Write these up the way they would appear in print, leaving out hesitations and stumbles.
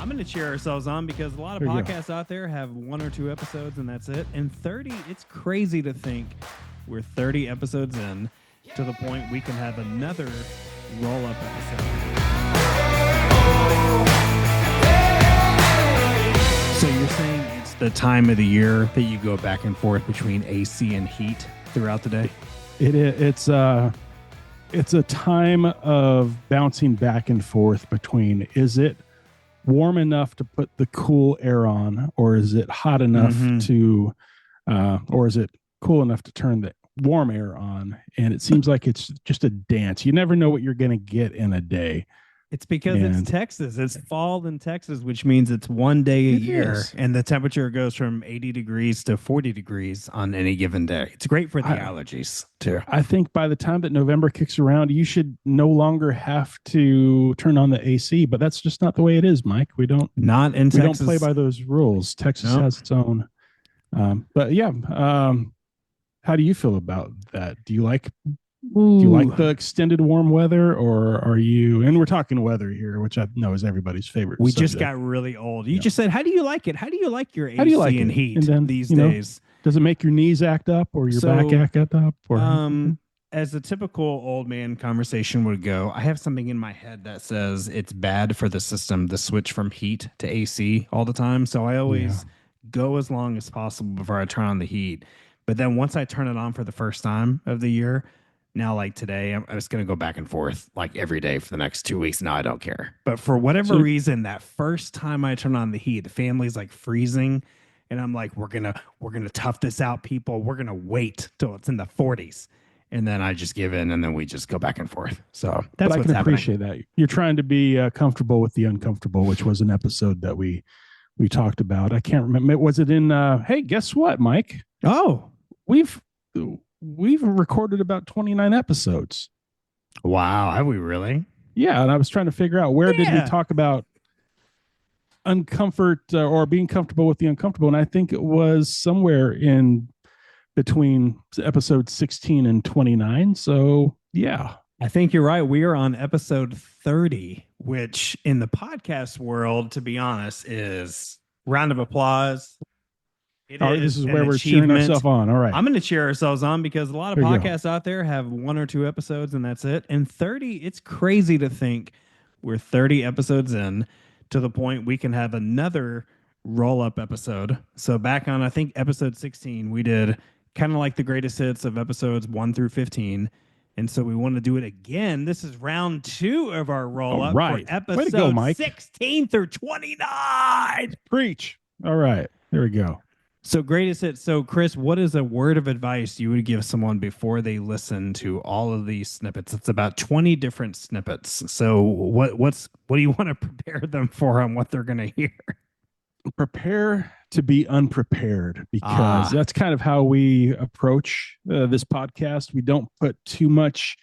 I'm going to cheer ourselves on because a lot of podcasts out there have 1 or 2 episodes and that's it. And 30, it's crazy to think we're 30 episodes in to the point we can have another roll-up episode. So you're saying it's the time of the year that you go back and forth between AC and heat throughout the day? It's a time of bouncing back and forth between, is it warm enough to put the cool air on, or is it hot enough to, or is it cool enough to turn the warm air on? And it seems like it's just a dance. You never know what you're going to get in a day. It's because it's Texas. It's fall in Texas, which means it's one day a year, and the temperature goes from 80 degrees to 40 degrees on any given day. It's great for the allergies, too. I think by the time that November kicks around, you should no longer have to turn on the AC, but that's just not the way it is, Mike. Not in Texas. We don't play by those rules. Texas has its own. But yeah, how do you feel about that? Do you like the extended warm weather, or are you, and we're talking weather here, which I know is everybody's favorite. We just got really old. You just said, how do you like it? How do you like your AC and heat and then, these days? Does it make your knees act up or your back act up? Or as a typical old man conversation would go, I have something in my head that says it's bad for the system to switch from heat to AC all the time. So I always go as long as possible before I turn on the heat. But then once I turn it on for the first time of the year, now, like today, I'm just going to go back and forth like every day for the next 2 weeks. Now I don't care. But for whatever reason, that first time I turn on the heat, the family's like freezing. And I'm like, we're gonna tough this out, people. We're going to wait till it's in the 40s. And then I just give in, and then we just go back and forth. So that's what's happening. I can appreciate that. You're trying to be comfortable with the uncomfortable, which was an episode that we talked about. I can't remember. Was it in, hey, guess what, Mike? Oh, We've recorded about 29 episodes. Wow. Have we really? Yeah. And I was trying to figure out where did we talk about uncomfort or being comfortable with the uncomfortable. And I think it was somewhere in between episode 16 and 29. So yeah. I think you're right. We are on episode 30, which in the podcast world, to be honest, is round of applause. This is where we're cheering ourselves on. All right. I'm going to cheer ourselves on because a lot of podcasts out there have 1 or 2 episodes and that's it. And 30, it's crazy to think we're 30 episodes in to the point we can have another roll-up episode. So back on, I think, episode 16, we did kind of like the greatest hits of episodes 1 through 15. And so we want to do it again. This is round 2 of our roll-up for episode 16 through 29. Preach. All right. There we go. So greatest hits. So Chris, what is a word of advice you would give someone before they listen to all of these snippets? It's about 20 different snippets. So what do you want to prepare them for on what they're going to hear? Prepare to be unprepared, because that's kind of how we approach this podcast. We don't put too much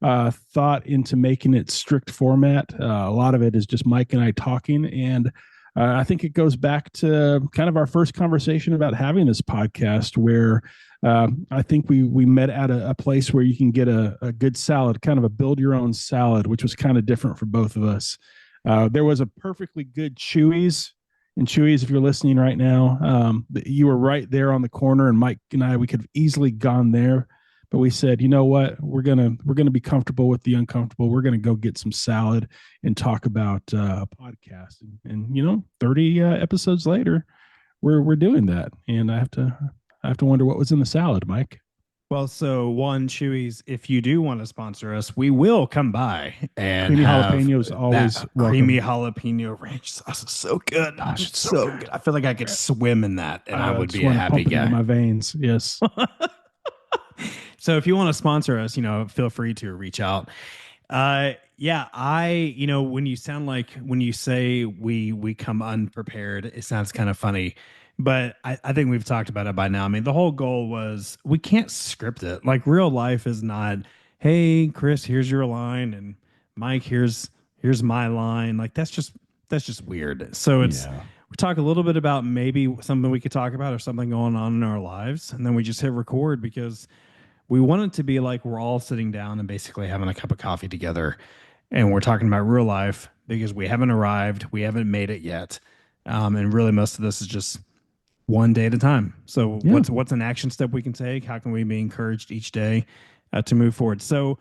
thought into making it strict format. A lot of it is just Mike and I talking, and I think it goes back to kind of our first conversation about having this podcast, where I think we met at a place where you can get a good salad, kind of a build your own salad, which was kind of different for both of us. There was a perfectly good Chewy's. And Chewy's, if you're listening right now, you were right there on the corner, and Mike and I, we could have easily gone there. But we said, you know what, we're gonna be comfortable with the uncomfortable. We're gonna go get some salad and talk about a podcast. And 30 episodes later, we're doing that. And I have to wonder what was in the salad, Mike. Well, so one, Chewy's, if you do want to sponsor us, we will come by and creamy jalapeno is always welcome. Creamy jalapeno ranch sauce is so good. Gosh, it's so good. I feel like I could swim in that, and I would be a happy guy. In my veins, yes. So if you want to sponsor us, feel free to reach out. When you say we come unprepared, it sounds kind of funny. But I think we've talked about it by now. I mean, the whole goal was we can't script it. Like, real life is not, hey, Chris, here's your line, and Mike, here's my line. Like, that's just weird. So we talk a little bit about maybe something we could talk about or something going on in our lives, and then we just hit record because we want it to be like we're all sitting down and basically having a cup of coffee together, and we're talking about real life. because we haven't arrived. We haven't made it yet. And really most of this is just one day at a time. So what's an action step we can take? How can we be encouraged each day to move forward? So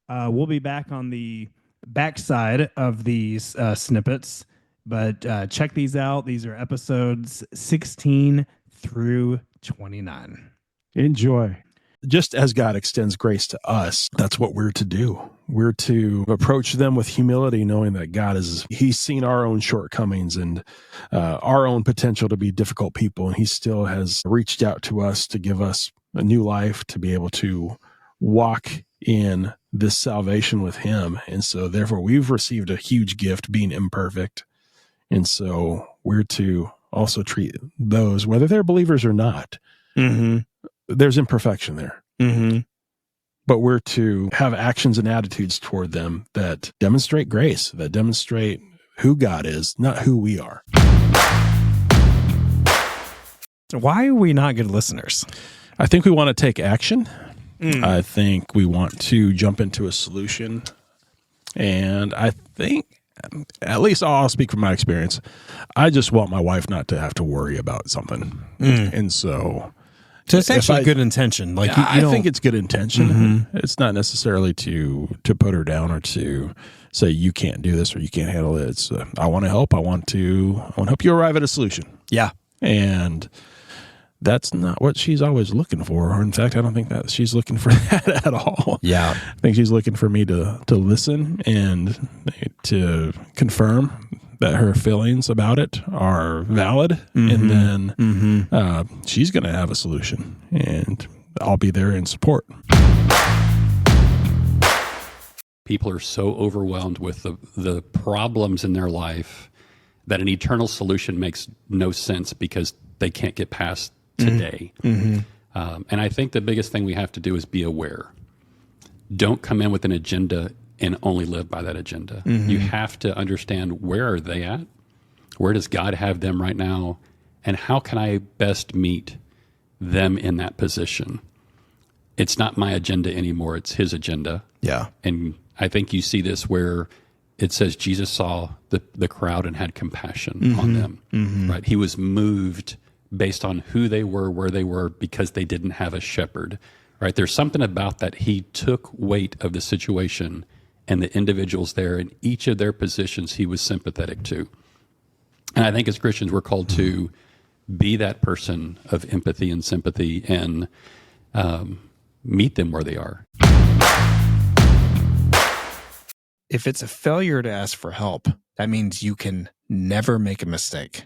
we'll be back on the backside of these snippets, but check these out. These are episodes 16 through 29. Enjoy. Just as God extends grace to us, that's what we're to do. We're to approach them with humility, knowing that He's seen our own shortcomings and our own potential to be difficult people. And He still has reached out to us to give us a new life, to be able to walk in this salvation with Him. And so therefore we've received a huge gift, being imperfect. And so we're to also treat those, whether they're believers or not. Mm-hmm. There's imperfection there. Mm-hmm. But we're to have actions and attitudes toward them that demonstrate grace, that demonstrate who God is, not who we are. So why are we not good listeners? I think we want to take action. I think we want to jump into a solution. And I think, at least I'll speak from my experience, I just want my wife not to have to worry about something. And so it's actually good intention. Like I think it's good intention. Mm-hmm. It's not necessarily to put her down or to say you can't do this or you can't handle it. It's I want to help. I want to help you arrive at a solution. Yeah, and that's not what she's always looking for. Or in fact, I don't think that she's looking for that at all. Yeah, I think she's looking for me to listen and to confirm that her feelings about it are valid, and then she's going to have a solution, and I'll be there in support. People are so overwhelmed with the problems in their life that an eternal solution makes no sense because they can't get past today. And I think the biggest thing we have to do is be aware. Don't come in with an agenda and only live by that agenda. You have to understand, where are they at? Where does God have them right now? And how can I best meet them in that position? It's not my agenda anymore. It's His agenda. Yeah. And I think you see this where it says Jesus saw the crowd and had compassion on them, right? He was moved based on who they were, where they were, because they didn't have a shepherd, right? There's something about that. He took weight of the situation and the individuals there, in each of their positions, He was sympathetic to. And I think as Christians, we're called to be that person of empathy and sympathy and meet them where they are. If it's a failure to ask for help, that means you can never make a mistake.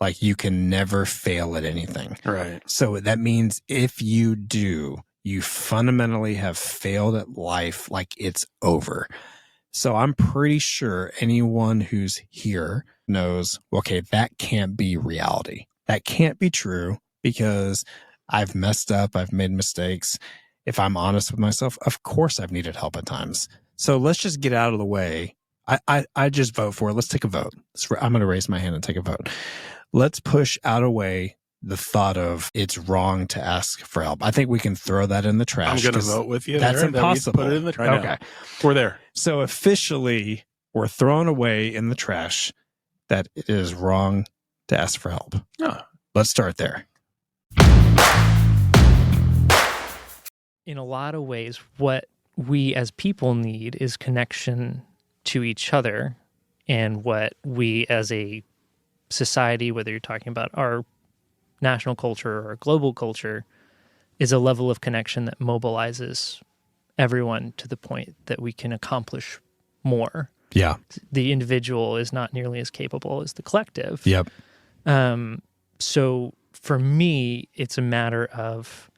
Like, you can never fail at anything. Right. So that means if you do, you fundamentally have failed at life, like it's over. So I'm pretty sure anyone who's here knows, okay, that can't be reality. That can't be true because I've messed up. I've made mistakes. If I'm honest with myself, of course I've needed help at times. So let's just get out of the way. I just vote for it. Let's take a vote. I'm going to raise my hand and take a vote. Let's push out of the way the thought of it's wrong to ask for help. I think we can throw that in the trash. I'm going to vote with you. That's impossible. Put it in the trash. Okay. We're there. So officially, we're throwing away in the trash that it is wrong to ask for help. Oh. Let's start there. In a lot of ways, what we as people need is connection to each other, and what we as a society, whether you're talking about our national culture or global culture, is a level of connection that mobilizes everyone to the point that we can accomplish more. Yeah. The individual is not nearly as capable as the collective. Yep. So for me, it's a matter of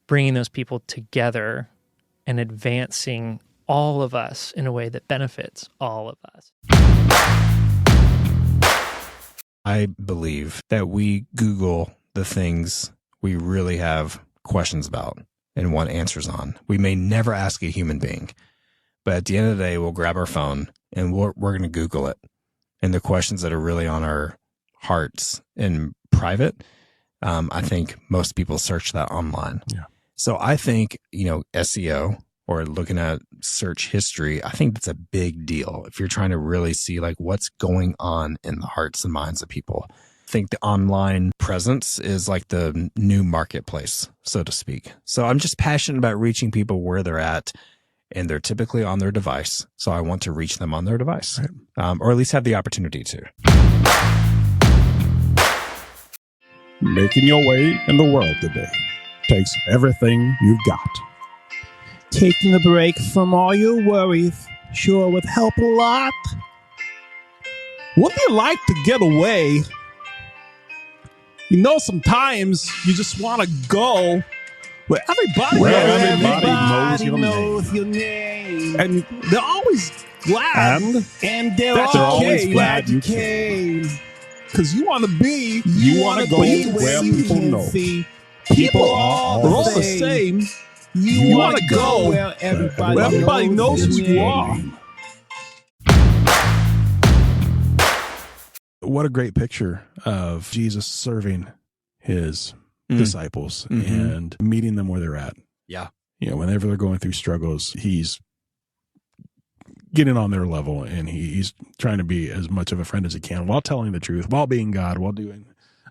bringing those people together and advancing all of us in a way that benefits all of us. I believe that we Google the things we really have questions about and want answers on. We may never ask a human being, but at the end of the day, we'll grab our phone and we're going to Google it. And the questions that are really on our hearts in private, I think most people search that online. Yeah. So I think, SEO or looking at search history, I think that's a big deal. If you're trying to really see like what's going on in the hearts and minds of people. I think the online presence is like the new marketplace, so to speak. So I'm just passionate about reaching people where they're at, and they're typically on their device. So I want to reach them on their device, or at least have the opportunity to. Making your way in the world today takes everything you've got. Taking a break from all your worries sure would help a lot. Wouldn't you like to get away? You know, sometimes you just want to go where everybody knows your name. And they're always glad. And they're always glad you came. Because you want to be, you want to go where people know. People are all the same. You want to go where everybody knows who you are. What a great picture of Jesus serving his disciples and meeting them where they're at. Yeah. You know, whenever they're going through struggles, he's getting on their level, and he's trying to be as much of a friend as he can while telling the truth, while being God, while doing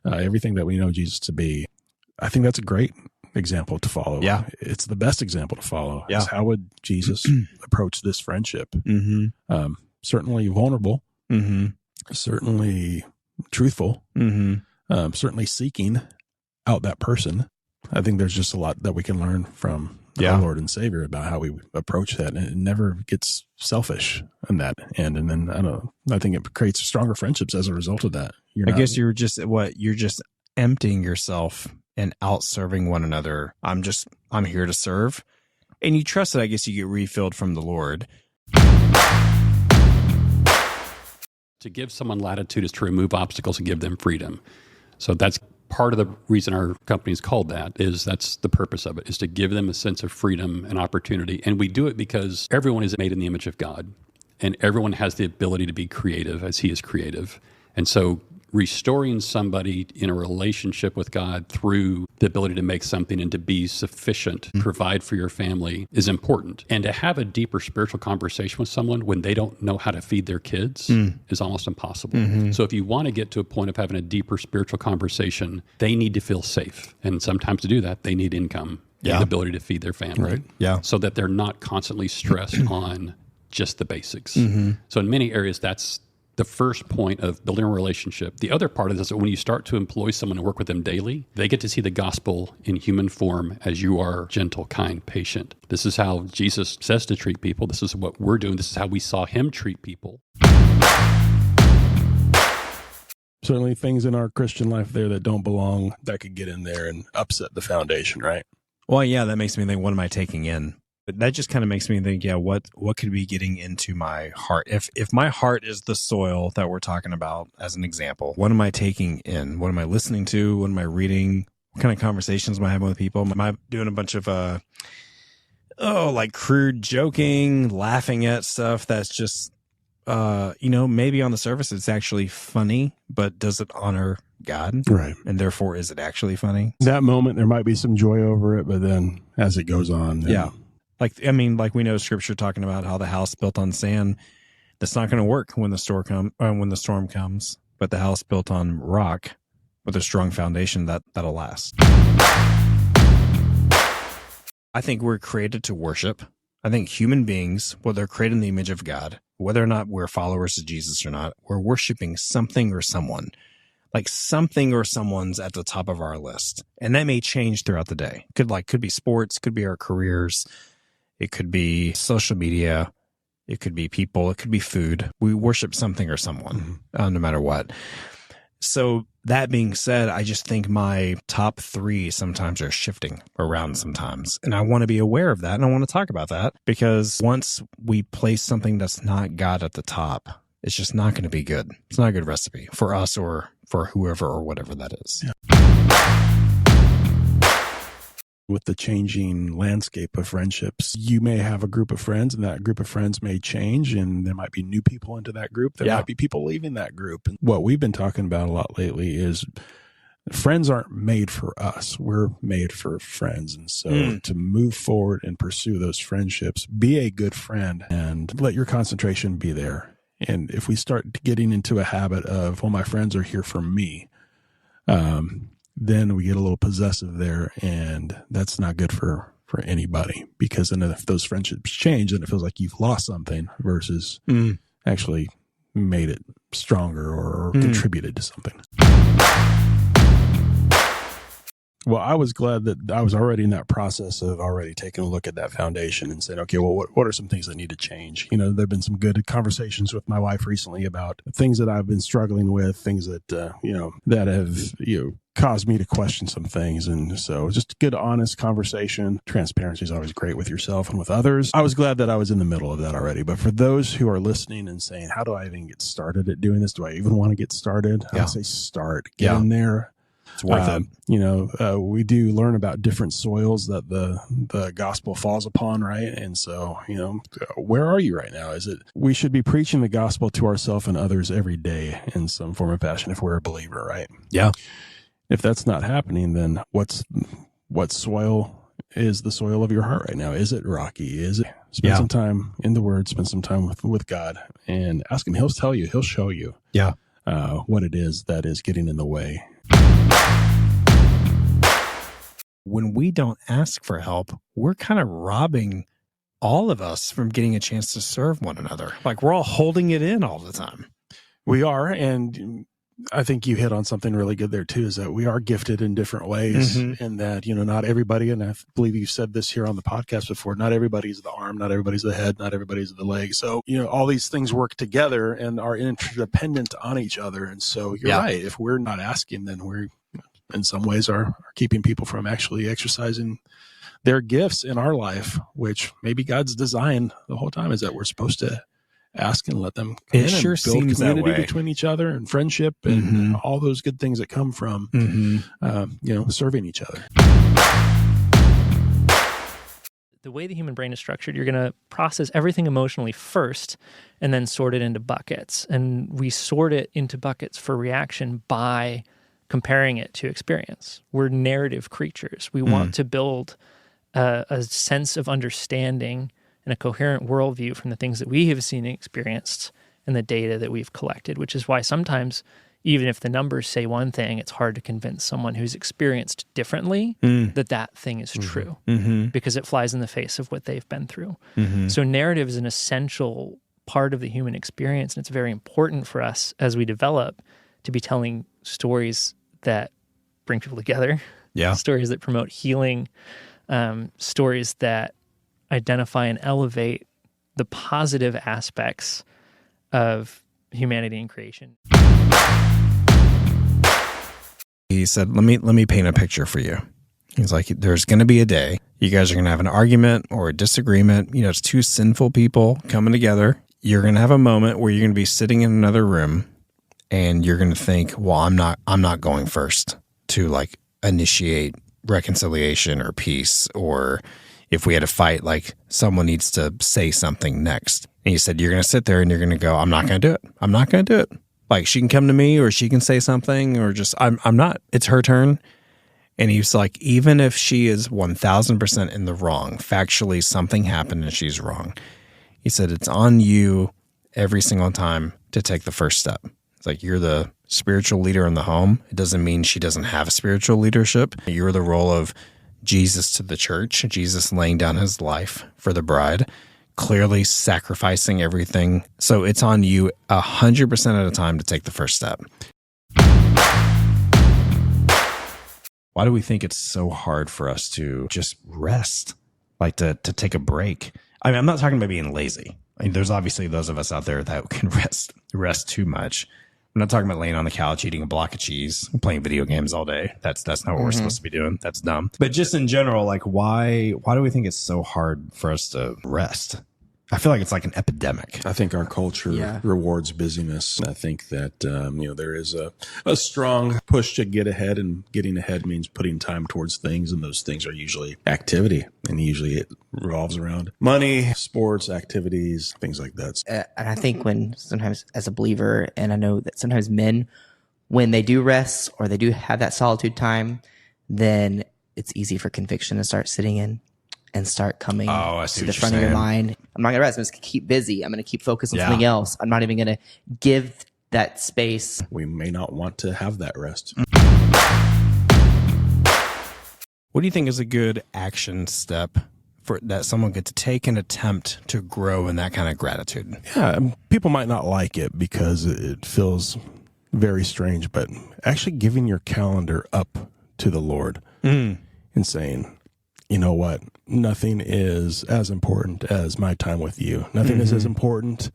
everything that we know Jesus to be. I think that's a great example to follow. Yeah. It's the best example to follow. Yeah. How would Jesus approach this friendship? Certainly vulnerable, certainly truthful, certainly seeking out that person. I think there's just a lot that we can learn from our Lord and Savior about how we approach that, and it never gets selfish in that end. And then I think it creates stronger friendships as a result of that. I guess you're just emptying yourself and out serving one another. I'm here to serve, and you trust that I guess you get refilled from the Lord. To give someone latitude is to remove obstacles and give them freedom. So that's part of the reason our company is called that. That's the purpose of it, is to give them a sense of freedom and opportunity. And we do it because everyone is made in the image of God, and everyone has the ability to be creative as he is creative. And so restoring somebody in a relationship with God through the ability to make something and to be sufficient, provide for your family, is important. And to have a deeper spiritual conversation with someone when they don't know how to feed their kids is almost impossible. So if you want to get to a point of having a deeper spiritual conversation, they need to feel safe. And sometimes to do that, they need income and the ability to feed their family. So that they're not constantly stressed on just the basics. So in many areas, that's the first point of building a relationship. The other part of this is that when you start to employ someone and work with them daily, they get to see the gospel in human form as you are gentle, kind, patient. This is how Jesus says to treat people. This is what we're doing. This is how we saw him treat people. Certainly things in our Christian life there that don't belong, that could get in there and upset the foundation, right? Well, yeah, that makes me think, what am I taking in? But that just kind of makes me think, what could be getting into my heart? If my heart is the soil that we're talking about as an example, what am I taking in? What am I listening to? What am I reading? What kind of conversations am I having with people? Am I doing a bunch of like crude joking, laughing at stuff that's just maybe on the surface it's actually funny, but does it honor God? Right. And therefore, is it actually funny? That moment there might be some joy over it, but then as it goes on, Like we know scripture talking about how the house built on sand, that's not going to work when the storm comes, but the house built on rock with a strong foundation that'll last. I think we're created to worship. I think human beings, well, they're created in the image of God, whether or not we're followers of Jesus or not, we're worshiping something or someone. Like something or someone's at the top of our list. And that may change throughout the day. Could be sports, could be our careers. It could be social media. It could be people. It could be food. We worship something or someone, no matter what. So that being said, I just think my top 3 sometimes are shifting around sometimes. And I want to be aware of that. And I want to talk about that because once we place something that's not God at the top, it's just not going to be good. It's not a good recipe for us or for whoever or whatever that is. With the changing landscape of friendships, you may have a group of friends, and that group of friends may change, and there might be new people into that group. There might be people leaving that group. And what we've been talking about a lot lately is friends aren't made for us. We're made for friends. And so to move forward and pursue those friendships, be a good friend and let your concentration be there. And if we start getting into a habit of, well, my friends are here for me, then we get a little possessive there, and that's not good for anybody, because then if those friendships change, then it feels like you've lost something versus actually made it stronger or contributed to something. Well, I was glad that I was already in that process of already taking a look at that foundation and saying, okay, well, what are some things that need to change? There have been some good conversations with my wife recently about things that I've been struggling with, things that, that have, caused me to question some things. And so just good, honest conversation. Transparency is always great with yourself and with others. I was glad that I was in the middle of that already. But for those who are listening and saying, how do I even get started at doing this? Do I even want to get started? I would say start. Get in there. It's worth it. We do learn about different soils that the gospel falls upon, right? And so, where are you right now? We should be preaching the gospel to ourselves and others every day in some form or fashion if we're a believer, right? Yeah. If that's not happening, then what soil is the soil of your heart right now? Is it rocky? Is it spend some time in the Word, spend some time with God, and ask Him. He'll tell you. He'll show you. Yeah. What it is that is getting in the way. When we don't ask for help, we're kind of robbing all of us from getting a chance to serve one another. Like we're all holding it in all the time. We are. And I think you hit on something really good there too, is that we are gifted in different ways, and that, not everybody, and I believe you said this here on the podcast before, not everybody's the arm, not everybody's the head, not everybody's the leg. So, all these things work together and are interdependent on each other. And so you're right. If we're not asking, then we're in some ways are keeping people from actually exercising their gifts in our life, which maybe God's design the whole time is that we're supposed to ask and let them come in and build community between each other and friendship and all those good things that come from, serving each other. The way the human brain is structured, you're going to process everything emotionally first and then sort it into buckets. And we sort it into buckets for reaction by comparing it to experience. We're narrative creatures. We want to build a sense of understanding and a coherent worldview from the things that we have seen and experienced and the data that we've collected, which is why sometimes, even if the numbers say one thing, it's hard to convince someone who's experienced differently that thing is true because it flies in the face of what they've been through. So narrative is an essential part of the human experience, and it's very important for us as we develop to be telling stories that bring people together, stories that promote healing, stories that identify and elevate the positive aspects of humanity and creation. He said, let me paint a picture for you. He's like, there's going to be a day you guys are going to have an argument or a disagreement. It's two sinful people coming together. You're going to have a moment where you're going to be sitting in another room and you're going to think, well, I'm not going first to like initiate reconciliation or peace, or if we had a fight, like someone needs to say something next. And he said, you're going to sit there and you're going to go, I'm not going to do it. I'm not going to do it. Like she can come to me or she can say something or just, I'm not, it's her turn. And he's like, even if she is 1000% in the wrong, factually something happened and she's wrong. He said, it's on you every single time to take the first step. It's like, you're the spiritual leader in the home. It doesn't mean she doesn't have spiritual leadership. You're the role of Jesus to the church, Jesus laying down his life for the bride, clearly sacrificing everything. So it's on you 100% of the time to take the first step. Why do we think it's so hard for us to just rest, like to take a break? I mean, I'm not talking about being lazy. I mean, there's obviously those of us out there that can rest too much. I'm not talking about laying on the couch, eating a block of cheese, playing video games all day. That's not what we're supposed to be doing. That's dumb. But just in general, like why do we think it's so hard for us to rest? I feel like it's like an epidemic. I think our culture rewards busyness. I think that, there is a strong push to get ahead, and getting ahead means putting time towards things. And those things are usually activity, and usually it revolves around money, sports, activities, things like that. And I think when sometimes as a believer, and I know that sometimes men when they do rest or they do have that solitude time, then it's easy for conviction to start sitting in and start coming to the front of your mind. I'm not going to rest. I'm just going to keep busy. I'm going to keep focused on something else. I'm not even going to give that space. We may not want to have that rest. What do you think is a good action step for that someone could take an attempt to grow in that kind of gratitude? Yeah, people might not like it because it feels very strange, but actually giving your calendar up to the Lord and saying, you know what, nothing is as important as my time with you. Nothing is as important.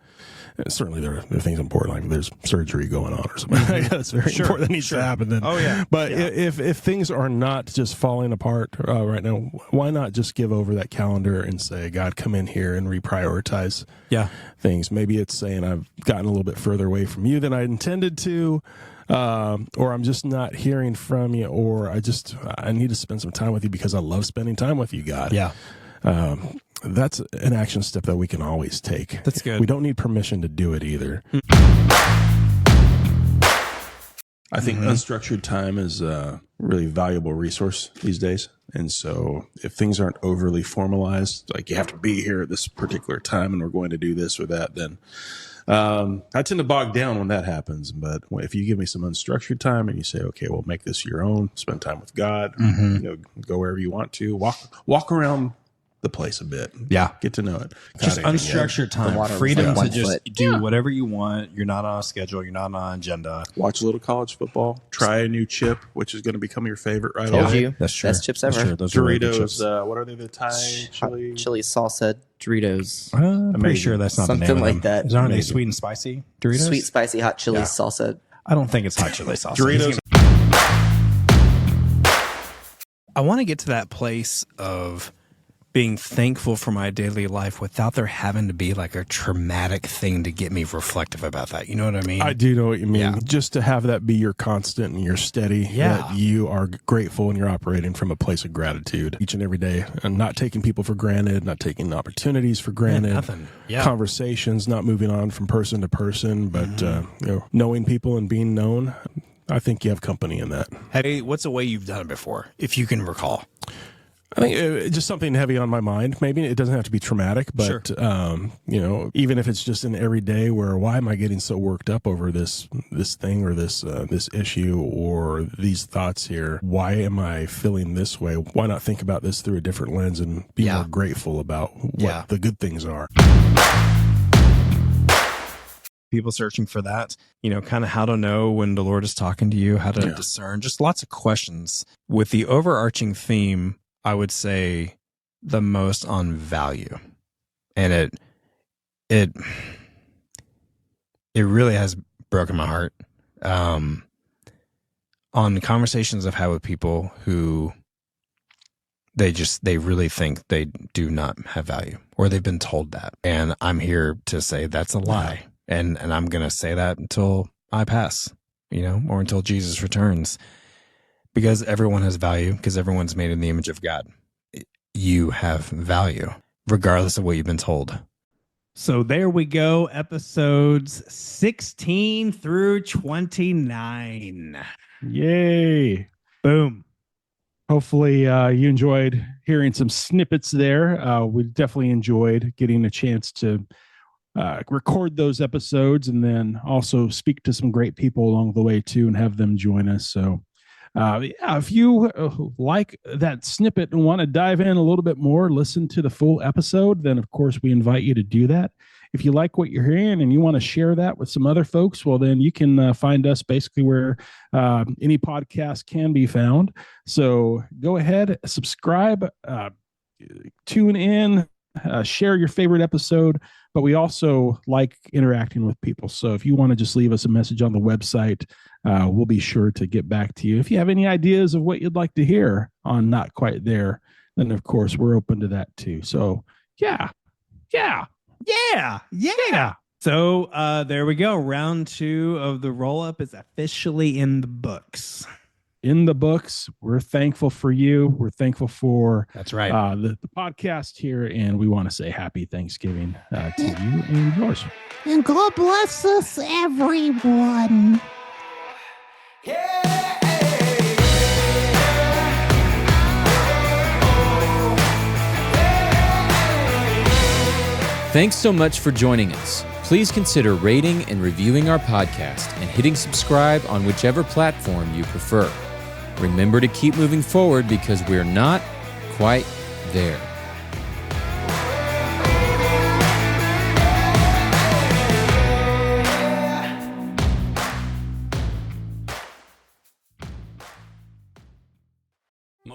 Certainly there are things important, like there's surgery going on or something. That's very important that needs to happen then. But if things are not just falling apart right now, why not just give over that calendar and say, God, come in here and reprioritize things. Maybe it's saying I've gotten a little bit further away from you than I intended to, or I'm just not hearing from you, or I need to spend some time with you because I love spending time with you, God. That's an action step that we can always take. That's good. We don't need permission to do it either. I think unstructured time is a really valuable resource these days. And so if things aren't overly formalized, like you have to be here at this particular time and we're going to do this or that, then I tend to bog down when that happens. But if you give me some unstructured time and you say, okay, well, make this your own, spend time with God, go wherever you want to, walk around the place a bit. Get to know it. Just unstructured time. Freedom to just do whatever you want. You're not on a schedule. You're not on an agenda. Watch a little college football. Try a new chip, which is going to become your favorite right Told away. you. That's true. Best chips ever. That's true. Those are really good Doritos, chips. what are they? The Thai chili? Chili salsa Doritos. I'm pretty sure that's not Something the name like of them. that. Aren't they sweet and spicy Doritos? Sweet, spicy, hot chili salsa. I don't think it's hot chili sauce. Doritos. I want to get to that place of being thankful for my daily life without there having to be like a traumatic thing to get me reflective about that. You know what I mean? I do know what you mean. Yeah. Just to have that be your constant and your steady, that you are grateful and you're operating from a place of gratitude each and every day, and not taking people for granted, not taking opportunities for granted, conversations, not moving on from person to person, but knowing people and being known. I think you have company in that. Hey, what's a way you've done it before, if you can recall? I think just something heavy on my mind. Maybe it doesn't have to be traumatic, but even if it's just an everyday where, why am I getting so worked up over this thing or this issue or these thoughts here? Why am I feeling this way? Why not think about this through a different lens and be more grateful about what the good things are? People searching for that, kind of how to know when the Lord is talking to you, how to discern, just lots of questions with the overarching theme. I would say the most on value, and it really has broken my heart on conversations I've had with people who they really think they do not have value, or they've been told that, and I'm here to say that's a lie, and I'm gonna say that until I pass, or until Jesus returns. Because everyone has value, because everyone's made in the image of God. You have value, regardless of what you've been told. So there we go, episodes 16 through 29. Yay. Boom. Hopefully you enjoyed hearing some snippets there. We definitely enjoyed getting a chance to record those episodes and then also speak to some great people along the way too and have them join us. So if you like that snippet and want to dive in a little bit more, listen to the full episode, then of course we invite you to do that. If you like what you're hearing and you want to share that with some other folks, well, then you can find us basically where any podcast can be found. So go ahead, subscribe, tune in, share your favorite episode. But we also like interacting with people. So if you want to just leave us a message on the website, we'll be sure to get back to you. If you have any ideas of what you'd like to hear on Not Quite There, then of course we're open to that too. So yeah. So there we go. Round 2 of the Rollup is officially in the books. In the books. We're thankful for you. We're thankful for that's right. The podcast here, and we want to say happy Thanksgiving to you and yours. And God bless us, everyone. Thanks so much for joining us. Please consider rating and reviewing our podcast and hitting subscribe on whichever platform you prefer. Remember to keep moving forward because we're not quite there.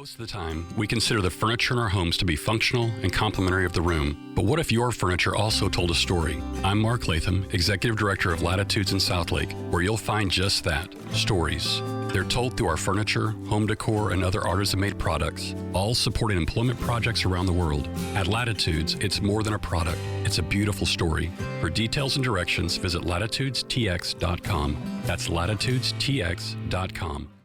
Most of the time, we consider the furniture in our homes to be functional and complementary of the room. But what if your furniture also told a story? I'm Mark Latham, Executive Director of Latitudes in Southlake, where you'll find just that, stories. They're told through our furniture, home decor, and other artisan-made products, all supporting employment projects around the world. At Latitudes, it's more than a product. It's a beautiful story. For details and directions, visit latitudestx.com. That's latitudestx.com.